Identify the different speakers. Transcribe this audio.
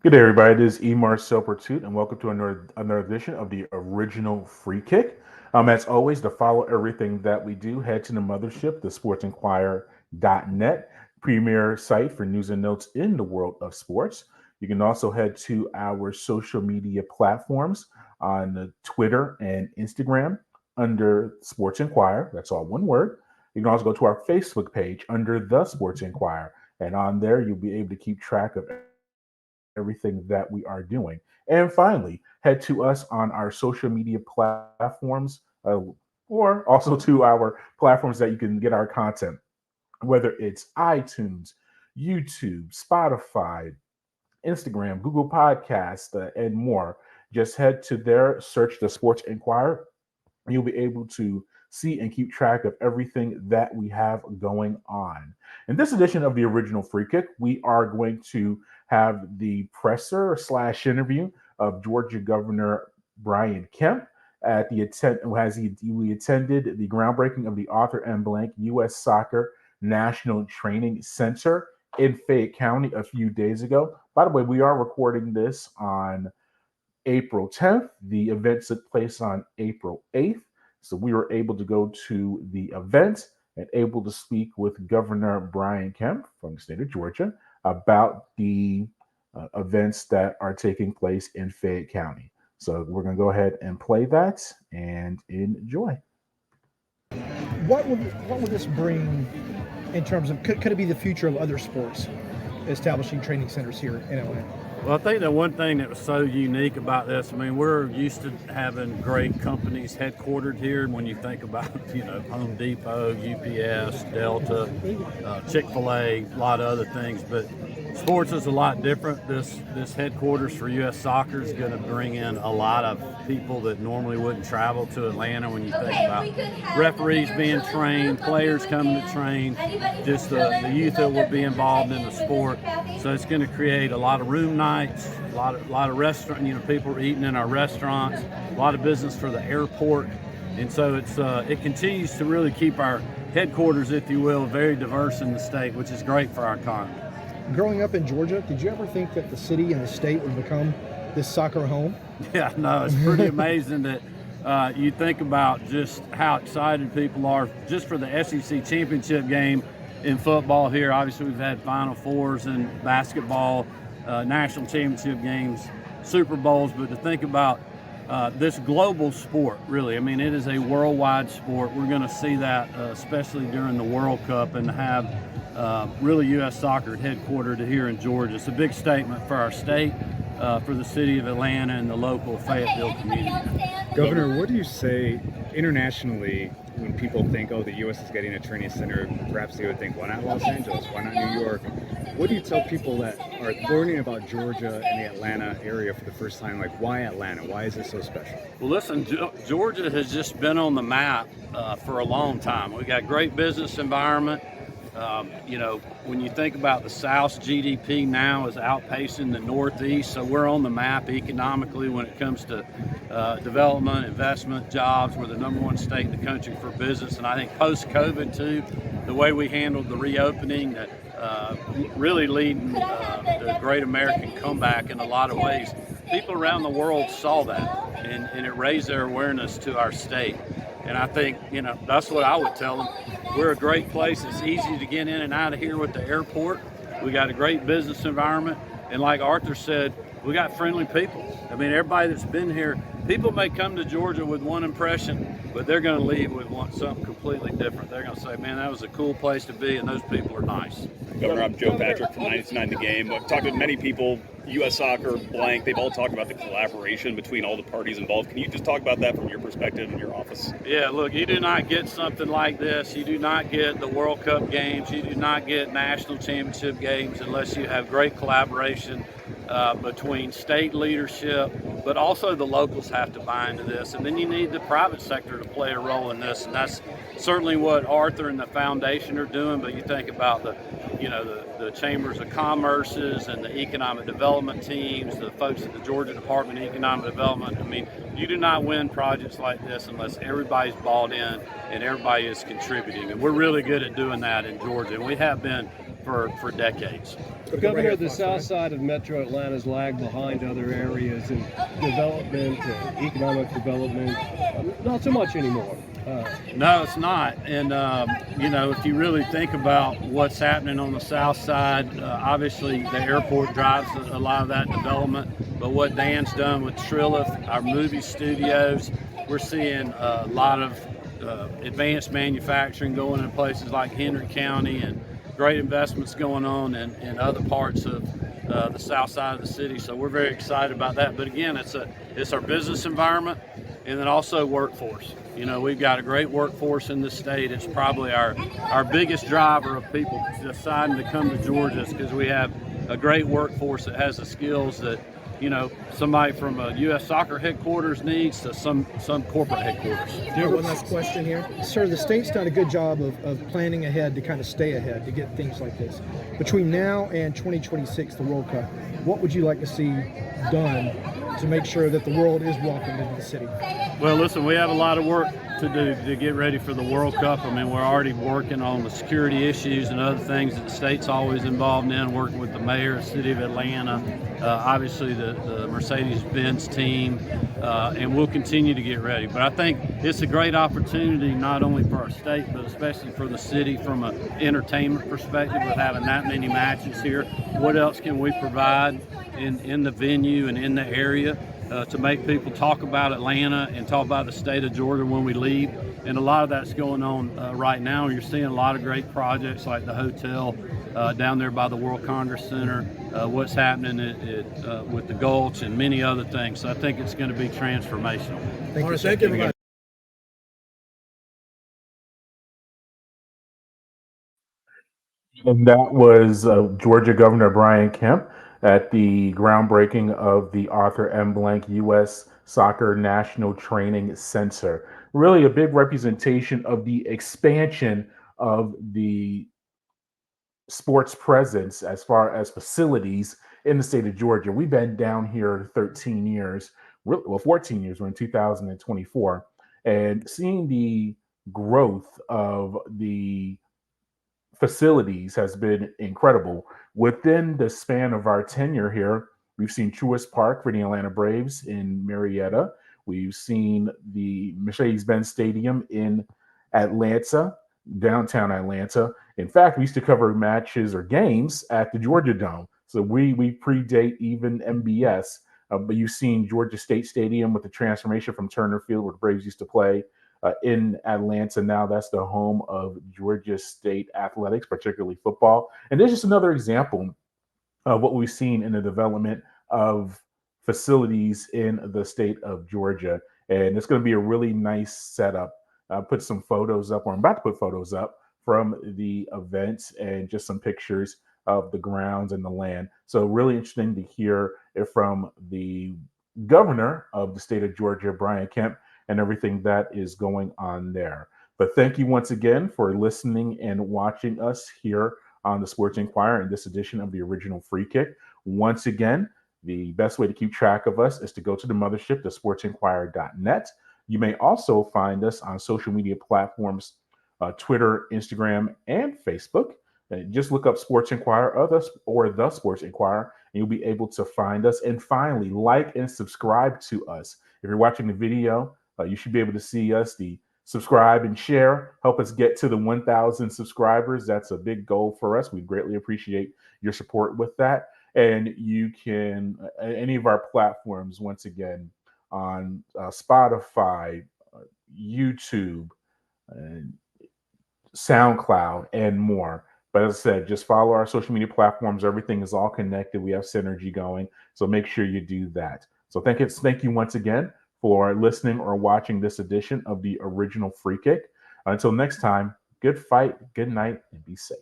Speaker 1: Good day, everybody. It is Emar Pursuit, and welcome to another edition of the original Free Kick. As always, to follow everything that we do, head to the mothership, the sportsinquirer.net, premier site for news and notes in the world of sports. You can also head to our social media platforms on Twitter and Instagram under Sports Inquirer. That's all one word. You can also go to our Facebook page under the Sports Inquirer. And on there, you'll be able to keep track of everything that we are doing. And finally, head to us on our social media platforms, or also to our platforms that you can get our content, whether it's iTunes, YouTube, Spotify, Instagram, Google Podcast, and more. Just head to there, search the Sports Inquirer. You'll be able to see and keep track of everything that we have going on. In this edition of the original Free Kick, we are going to have the presser slash interview of Georgia Governor Brian Kemp at the we attended the groundbreaking of the Arthur M. Blank U.S. Soccer National Training Center in Fayette County a few days ago. By the way, we are recording this on April 10th. The event took place on April 8th. So we were able to go to the event and able to speak with Governor Brian Kemp from the state of Georgia about the events that are taking place in Fayette County. So we're going to go ahead and play that and enjoy.
Speaker 2: What would this bring in terms of could it be the future of other sports establishing training centers here in Atlanta?
Speaker 3: Well, I think the one thing that was so unique about this, I mean, we're used to having great companies headquartered here. And when you think about, Home Depot, UPS, Delta, Chick-fil-A, a lot of other things, but sports is a lot different. This headquarters for U.S. Soccer is going to bring in a lot of people that normally wouldn't travel to Atlanta. When you think about referees being trained, players coming to train, just the youth that will be involved in the sport. So it's going to create a lot of room nights, a lot of restaurant. People are eating in our restaurants, a lot of business for the airport, and so it continues to really keep our headquarters, if you will, very diverse in the state, which is great for our economy.
Speaker 2: Growing up in Georgia, did you ever think that the city and the state would become this soccer home?
Speaker 3: Yeah, no, it's pretty amazing that you think about just how excited people are just for the SEC championship game in football here. Obviously, we've had Final Fours in basketball, national championship games, Super Bowls, but to think about this global sport, really, I mean, it is a worldwide sport. We're going to see that, especially during the World Cup, and have really U.S. Soccer headquartered here in Georgia. It's a big statement for our state, for the city of Atlanta and the local Fayetteville community.
Speaker 4: Governor, what do you say internationally when people think, oh, the U.S. is getting a training center? Perhaps they would think, why not Los Angeles? Why not New York? What do you tell people that are learning about Georgia and the Atlanta area for the first time? Like, why Atlanta? Why is it so special?
Speaker 3: Well, listen, Georgia has just been on the map for a long time. We got great business environment. When you think about the South's GDP now is outpacing the Northeast, so we're on the map economically when it comes to development, investment, jobs. We're the number one state in the country for business, and I think post-COVID too, the way we handled the reopening, that really leading the great American comeback in a lot of ways. People around the world saw that, and it raised their awareness to our state. And I think, that's what I would tell them. We're a great place. It's easy to get in and out of here with the airport. We got a great business environment. And like Arthur said, we got friendly people. I mean, everybody that's been here, people may come to Georgia with one impression, but they're going to leave with something completely different. They're going to say, man, that was a cool place to be, and those people are nice.
Speaker 5: Governor, I'm Joe Patrick from 99 The Game. I've talked to many people, U.S. Soccer, blank. They've all talked about the collaboration between all the parties involved. Can you just talk about that from your perspective in your office?
Speaker 3: Yeah, look, you do not get something like this. You do not get the World Cup games. You do not get national championship games unless you have great collaboration between state leadership, but also the locals have to buy into this. And then you need the private sector to play a role in this. And that's certainly what Arthur and the foundation are doing. But you think about the chambers of commerces and the economic development teams, the folks at the Georgia Department of Economic Development. I mean, you do not win projects like this unless everybody's bought in and everybody is contributing. And we're really good at doing that in Georgia. And we have been for decades.
Speaker 6: Governor, the south side of Metro Atlanta's lagged behind other areas in development, economic development. Not so much anymore.
Speaker 3: No, it's not. And, if you really think about what's happening on the south side, obviously the airport drives a lot of that development. But what Dan's done with Trilith, our movie studios, we're seeing a lot of advanced manufacturing going in places like Henry County, and great investments going on in other parts of the south side of the city. So we're very excited about that. But again, it's our business environment, and then also workforce. We've got a great workforce in this state. It's probably our biggest driver of people deciding to come to Georgia, because we have a great workforce that has the skills that somebody from a U.S. Soccer headquarters needs to some corporate headquarters.
Speaker 2: One last question here. Sir, the state's done a good job of planning ahead to kind of stay ahead to get things like this. Between now and 2026, the World Cup, what would you like to see done to make sure that the world is welcomed into the city?
Speaker 3: Well, listen, we have a lot of work to do to get ready for the World Cup. I mean, we're already working on the security issues and other things that the state's always involved in, working with the mayor of the city of Atlanta, obviously the Mercedes-Benz team, and we'll continue to get ready. But I think it's a great opportunity not only for our state, but especially for the city from an entertainment perspective, with having that many matches here. What else can we provide in the venue and in the area to make people talk about Atlanta and talk about the state of Georgia when we leave? And a lot of that's going on right now. You're seeing a lot of great projects like the hotel down there by the World Congress Center, what's happening with the Gulch, and many other things. So I think it's going to be transformational.
Speaker 2: Thank you.
Speaker 1: Thank you, everybody. And that was Georgia Governor Brian Kemp at the groundbreaking of the Arthur M. Blank U.S. Soccer National Training Center. Really a big representation of the expansion of the sports presence as far as facilities in the state of Georgia. We've been down here 13 years, well, 14 years. We're in 2024, and seeing the growth of the facilities has been incredible. Within the span of our tenure here, we've seen Truist Park for the Atlanta Braves in Marietta. We've seen the Mercedes-Benz Stadium in Atlanta, downtown Atlanta. In fact, we used to cover matches or games at the Georgia Dome. So we predate even MBS. But you've seen Georgia State Stadium with the transformation from Turner Field, where the Braves used to play, in Atlanta. Now that's the home of Georgia State athletics, particularly football. And there's just another example of what we've seen in the development of facilities in the state of Georgia. And it's going to be a really nice setup. Put some photos up, or I'm about to put photos up from the events, and just some pictures of the grounds and the land. So really interesting to hear it from the governor of the state of Georgia, Brian Kemp, and everything that is going on there. But thank you once again for listening and watching us here on the Sports Inquirer in this edition of the Original Free Kick. Once again, the best way to keep track of us is to go to the mothership, thesportsinquirer.net. You may also find us on social media platforms, Twitter, Instagram, and Facebook. Just look up Sports Inquirer or the Sports Inquirer, and you'll be able to find us. And finally, like and subscribe to us. If you're watching the video, you should be able to see us. The subscribe and share help us get to the 1,000 subscribers. That's a big goal for us. We greatly appreciate your support with that. And you can, any of our platforms, once again, on Spotify, YouTube, SoundCloud, and more. But as I said, just follow our social media platforms. Everything is all connected. We have synergy going. So make sure you do that. So thank you once again for listening or watching this edition of the Original Free Kick. Until next time, good fight, good night, and be safe.